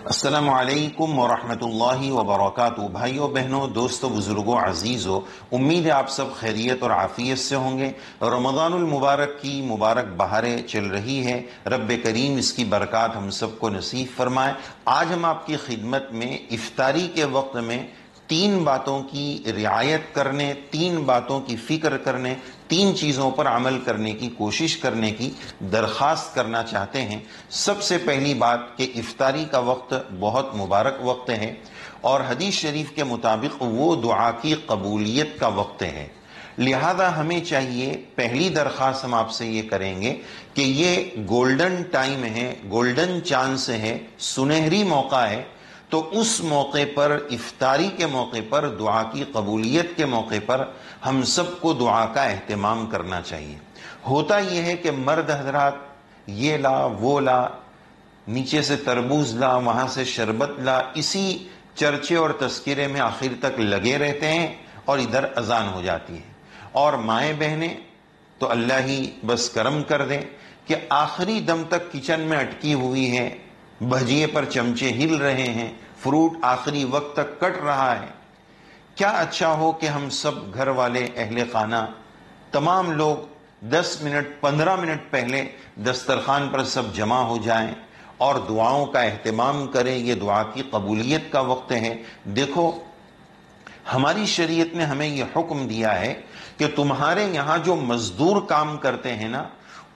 السلام علیکم ورحمۃ اللہ وبرکاتہ۔ بھائیوں بہنوں، دوستوں، بزرگوں، عزیزوں، امید ہے آپ سب خیریت اور عافیت سے ہوں گے۔ رمضان المبارک کی مبارک بہاریں چل رہی ہے، رب کریم اس کی برکات ہم سب کو نصیب فرمائے۔ آج ہم آپ کی خدمت میں افطاری کے وقت میں 3 باتوں کی رعایت کرنے، 3 باتوں کی فکر کرنے، 3 چیزوں پر عمل کرنے کی کوشش کرنے کی درخواست کرنا چاہتے ہیں۔ سب سے پہلی بات کہ افطاری کا وقت بہت مبارک وقت ہے اور حدیث شریف کے مطابق وہ دعا کی قبولیت کا وقت ہے، لہذا ہمیں چاہیے، پہلی درخواست ہم آپ سے یہ کریں گے کہ یہ گولڈن ٹائم ہے، گولڈن چانس ہے، سنہری موقع ہے، تو اس موقع پر، افطاری کے موقع پر، دعا کی قبولیت کے موقع پر ہم سب کو دعا کا اہتمام کرنا چاہیے۔ ہوتا یہ ہے کہ مرد حضرات یہ لا وہ لا، نیچے سے تربوز لا، وہاں سے شربت لا، اسی چرچے اور تذکرے میں آخر تک لگے رہتے ہیں اور ادھر اذان ہو جاتی ہے۔ اور مائیں بہنیں تو اللہ ہی بس کرم کر دیں کہ آخری دم تک کچن میں اٹکی ہوئی ہے، بھجیے پر چمچے ہل رہے ہیں، فروٹ آخری وقت تک کٹ رہا ہے۔ کیا اچھا ہو کہ ہم سب گھر والے، اہل خانہ، تمام لوگ 10 منٹ 15 منٹ پہلے دسترخوان پر سب جمع ہو جائیں اور دعاؤں کا اہتمام کریں۔ یہ دعا کی قبولیت کا وقت ہے۔ دیکھو، ہماری شریعت نے ہمیں یہ حکم دیا ہے کہ تمہارے یہاں جو مزدور کام کرتے ہیں نا،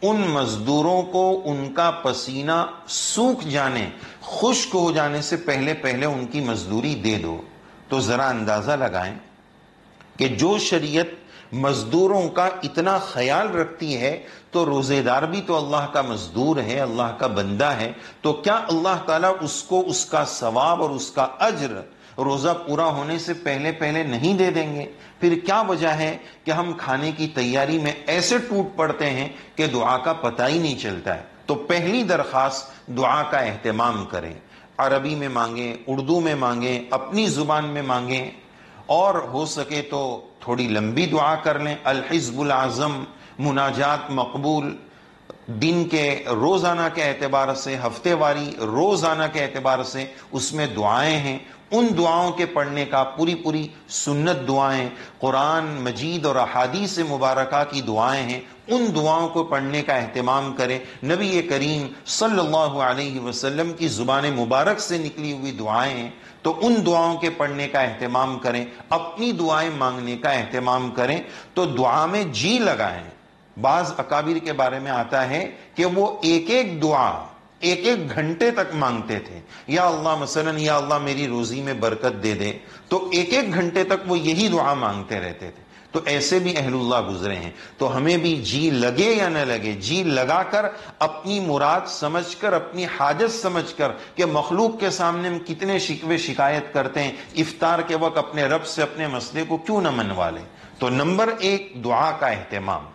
ان مزدوروں کو ان کا پسینہ سوکھ جانے، خشک ہو جانے سے پہلے پہلے ان کی مزدوری دے دو۔ تو ذرا اندازہ لگائیں کہ جو شریعت مزدوروں کا اتنا خیال رکھتی ہے، تو روزے دار بھی تو اللہ کا مزدور ہے، اللہ کا بندہ ہے، تو کیا اللہ تعالیٰ اس کو اس کا ثواب اور اس کا اجر روزہ پورا ہونے سے پہلے پہلے نہیں دے دیں گے؟ پھر کیا وجہ ہے کہ ہم کھانے کی تیاری میں ایسے ٹوٹ پڑتے ہیں کہ دعا کا پتہ ہی نہیں چلتا ہے؟ تو پہلی درخواست، دعا کا اہتمام کریں، عربی میں مانگیں، اردو میں مانگیں، اپنی زبان میں مانگیں، اور ہو سکے تو تھوڑی لمبی دعا کر لیں۔ الحزب العظم، مناجات مقبول، دن کے روزانہ کے اعتبار سے، ہفتے واری روزانہ کے اعتبار سے اس میں دعائیں ہیں، ان دعاؤں کے پڑھنے کا، پوری سنت دعائیں، قرآن مجید اور احادیث مبارکہ کی دعائیں ہیں، ان دعاؤں کو پڑھنے کا اہتمام کریں۔ نبی کریم صلی اللہ علیہ وسلم کی زبان مبارک سے نکلی ہوئی دعائیں ہیں، تو ان دعاؤں کے پڑھنے کا اہتمام کریں، اپنی دعائیں مانگنے کا اہتمام کریں، تو دعا میں جی لگائیں۔ بعض اکابر کے بارے میں آتا ہے کہ وہ ایک دعا 1 گھنٹے تک مانگتے تھے۔ یا اللہ، مثلا یا اللہ میری روزی میں برکت دے دے، تو 1 گھنٹے تک وہ یہی دعا مانگتے رہتے تھے۔ تو ایسے بھی اہل اللہ گزرے ہیں۔ تو ہمیں بھی جی لگے یا نہ لگے، جی لگا کر، اپنی مراد سمجھ کر، اپنی حاجت سمجھ کر کہ مخلوق کے سامنے ہم کتنے شکوے شکایت کرتے ہیں، افطار کے وقت اپنے رب سے اپنے مسئلے کو کیوں نہ منوا لیں؟ تو نمبر 1 دعا کا اہتمام۔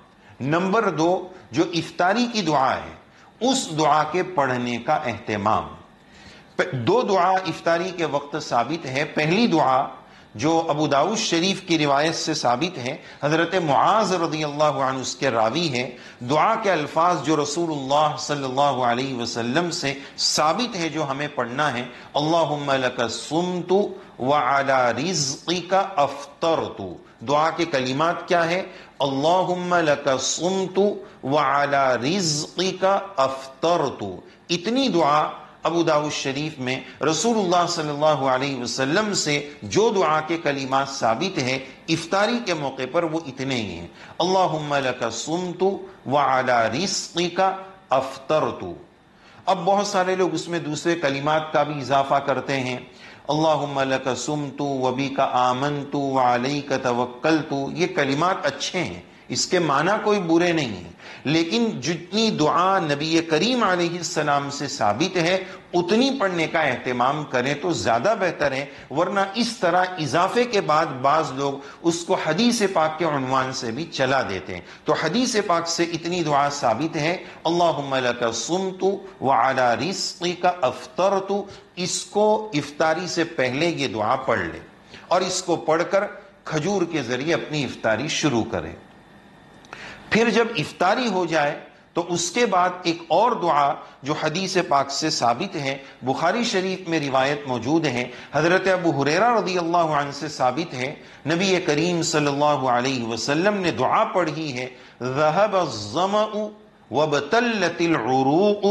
نمبر 2 جو افطاری کی دعا ہے، اس دعا کے پڑھنے کا اہتمام۔ 2 دعا افطاری کے وقت ثابت ہے۔ پہلی دعا جو ابو داؤد شریف کی روایت سے ثابت ہے، حضرت معاذ رضی اللہ عنہ اس کے راوی ہے، دعا کے الفاظ جو رسول اللہ صلی اللہ علیہ وسلم سے ثابت ہے، جو ہمیں پڑھنا ہے: اللہم لک صمت وعلی رزقک افطرت۔ دعا کے کلمات کیا ہے؟ اللہم لک صمت وعلی رزقک افطرت۔ اتنی دعا ابو داؤد شریف میں رسول اللہ صلی اللہ علیہ وسلم سے جو دعا کے کلمات ثابت ہے افطاری کے موقع پر، وہ اتنے ہی ہیں: اللہم لک صمت وعلی رزقک افطرت۔ اب بہت سارے لوگ اس میں دوسرے کلمات کا بھی اضافہ کرتے ہیں: اللہم لک صمت وبک آمنت وعلیک توکلت۔ یہ کلمات اچھے ہیں، اس کے معنی کوئی برے نہیں ہیں، لیکن جتنی دعا نبی کریم علیہ السلام سے ثابت ہے اتنی پڑھنے کا اہتمام کریں تو زیادہ بہتر ہے، ورنہ اس طرح اضافے کے بعد بعض لوگ اس کو حدیث پاک کے عنوان سے بھی چلا دیتے ہیں۔ تو حدیث پاک سے اتنی دعا ثابت ہے: اللہم لک صمت وعلی رزقک افطرت۔ اس کو افطاری سے پہلے یہ دعا پڑھ لے اور اس کو پڑھ کر کھجور کے ذریعے اپنی افطاری شروع کرے۔ پھر جب افطاری ہو جائے تو اس کے بعد ایک اور دعا جو حدیث پاک سے ثابت ہے، بخاری شریف میں روایت موجود ہے، حضرت ابو ہریرہ رضی اللہ عنہ سے ثابت ہے، نبی کریم صلی اللہ علیہ وسلم نے دعا پڑھی ہے، ذهب الظمأ وابتلت العروق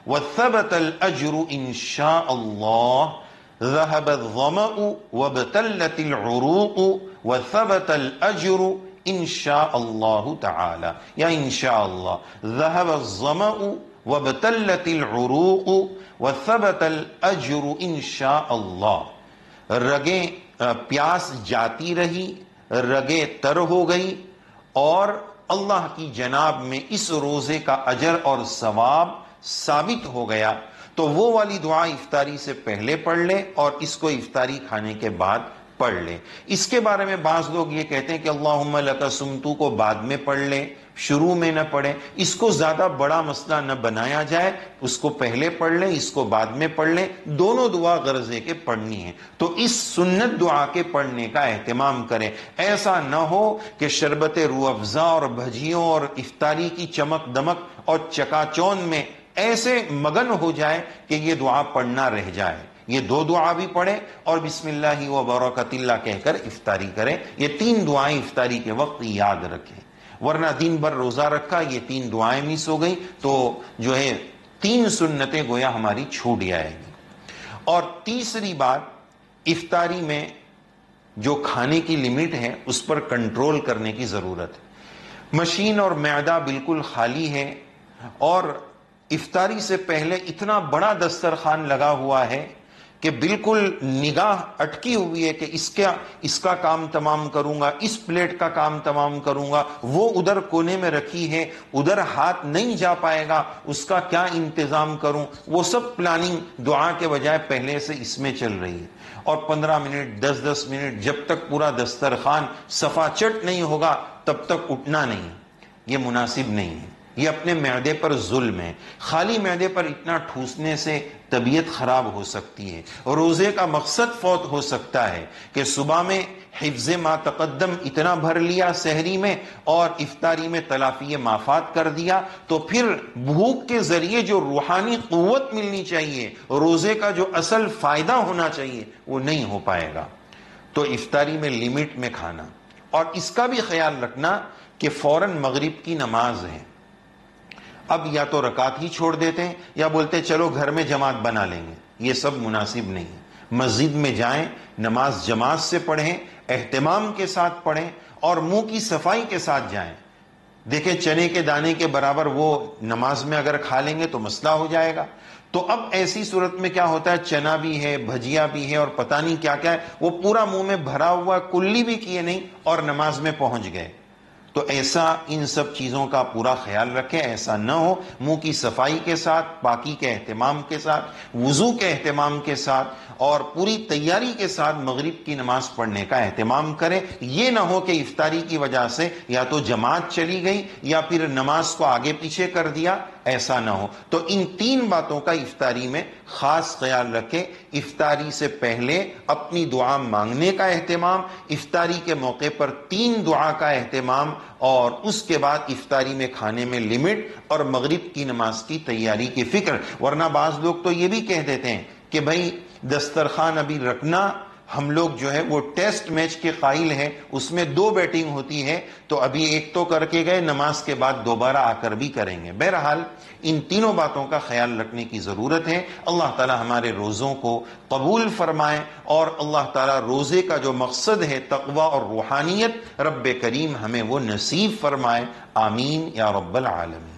وثبت الاجر ان شاء اللہ، ذهب الظمأ وابتلت العروق وثبت الاجر انشاء اللہ تعالی، یا انشاء اللہ، ذهب الظمأ وابتلت العروق وثبت الاجر انشاء اللہ، رگیں پیاس جاتی رہی، رگیں تر ہو گئی، اور اللہ کی جناب میں اس روزے کا اجر اور ثواب ثابت ہو گیا۔ تو وہ والی دعا افطاری سے پہلے پڑھ لے اور اس کو افطاری کھانے کے بعد پڑھ لے۔ اس کے بارے میں بعض لوگ یہ کہتے ہیں کہ اللہم لک صمت کو بعد میں پڑھ لے، شروع میں نہ پڑھے۔ اس کو زیادہ بڑا مسئلہ نہ بنایا جائے، اس کو پہلے پڑھ لیں، اس کو بعد میں پڑھ لیں، دونوں دعا غرضے کے پڑھنی ہے۔ تو اس سنت دعا کے پڑھنے کا اہتمام کریں۔ ایسا نہ ہو کہ شربت روح افزا اور بھجیوں اور افطاری کی چمک دمک اور چکا چون میں ایسے مگن ہو جائے کہ یہ دعا پڑھنا رہ جائے۔ یہ دو دعا بھی پڑھیں اور بسم اللہ و برکت اللہ کہہ کر افطاری کریں۔ یہ تین دعائیں افطاری کے وقت یاد رکھیں، ورنہ دن بھر روزہ رکھا، یہ تین دعائیں مس ہو گئی تو جو ہے تین سنتیں گویا ہماری چھوٹ جائے گی۔ اور تیسری بات، افطاری میں جو کھانے کی لمٹ ہے اس پر کنٹرول کرنے کی ضرورت ہے۔ مشین اور معدہ بالکل خالی ہے اور افطاری سے پہلے اتنا بڑا دسترخوان لگا ہوا ہے کہ بالکل نگاہ اٹکی ہوئی ہے کہ اس کا کام تمام کروں گا، اس پلیٹ کا کام تمام کروں گا، وہ ادھر کونے میں رکھی ہے، ادھر ہاتھ نہیں جا پائے گا، اس کا کیا انتظام کروں، وہ سب پلاننگ دعا کے بجائے پہلے سے اس میں چل رہی ہے۔ اور 15 منٹ 10 منٹ جب تک پورا دسترخوان صفا چٹ نہیں ہوگا تب تک اٹھنا نہیں، یہ مناسب نہیں ہے، یہ اپنے معدے پر ظلم ہے۔ خالی معدے پر اتنا ٹھوسنے سے طبیعت خراب ہو سکتی ہے، روزے کا مقصد فوت ہو سکتا ہے کہ صبح میں حفظ ما تقدم اتنا بھر لیا سحری میں اور افطاری میں تلافی مافات کر دیا، تو پھر بھوک کے ذریعے جو روحانی قوت ملنی چاہیے، روزے کا جو اصل فائدہ ہونا چاہیے، وہ نہیں ہو پائے گا۔ تو افطاری میں لمٹ میں کھانا، اور اس کا بھی خیال رکھنا کہ فوراً مغرب کی نماز ہے، اب یا تو رکعت ہی چھوڑ دیتے ہیں یا بولتے چلو گھر میں جماعت بنا لیں گے، یہ سب مناسب نہیں ہے۔ مسجد میں جائیں، نماز جماعت سے پڑھیں، اہتمام کے ساتھ پڑھیں اور منہ کی صفائی کے ساتھ جائیں۔ دیکھیں چنے کے دانے کے برابر وہ نماز میں اگر کھا لیں گے تو مسئلہ ہو جائے گا۔ تو اب ایسی صورت میں کیا ہوتا ہے، چنا بھی ہے، بھجیا بھی ہے اور پتہ نہیں کیا کیا ہے، وہ پورا منہ میں بھرا ہوا، کلی بھی کیے نہیں اور نماز میں پہنچ گئے۔ تو ایسا ان سب چیزوں کا پورا خیال رکھیں، ایسا نہ ہو۔ منہ کی صفائی کے ساتھ، پاکی کے اہتمام کے ساتھ، وضو کے اہتمام کے ساتھ اور پوری تیاری کے ساتھ مغرب کی نماز پڑھنے کا اہتمام کریں۔ یہ نہ ہو کہ افطاری کی وجہ سے یا تو جماعت چلی گئی یا پھر نماز کو آگے پیچھے کر دیا، ایسا نہ ہو۔ تو ان تین باتوں کا افطاری میں خاص خیال رکھیں۔ افطاری سے پہلے اپنی دعا مانگنے کا اہتمام، افطاری کے موقع پر تین دعا کا اہتمام، اور اس کے بعد افطاری میں کھانے میں لمٹ اور مغرب کی نماز کی تیاری کی فکر۔ ورنہ بعض لوگ تو یہ بھی کہہ دیتے ہیں کہ بھائی دسترخوان ابھی رکھنا، ہم لوگ جو ہے وہ ٹیسٹ میچ کے قائل ہیں، اس میں 2 بیٹنگ ہوتی ہے، تو ابھی ایک تو کر کے گئے، نماز کے بعد دوبارہ آ کر بھی کریں گے۔ بہرحال ان تینوں باتوں کا خیال رکھنے کی ضرورت ہے۔ اللہ تعالی ہمارے روزوں کو قبول فرمائے اور اللہ تعالی روزے کا جو مقصد ہے تقوی اور روحانیت، رب کریم ہمیں وہ نصیب فرمائے۔ آمین یا رب العالمین۔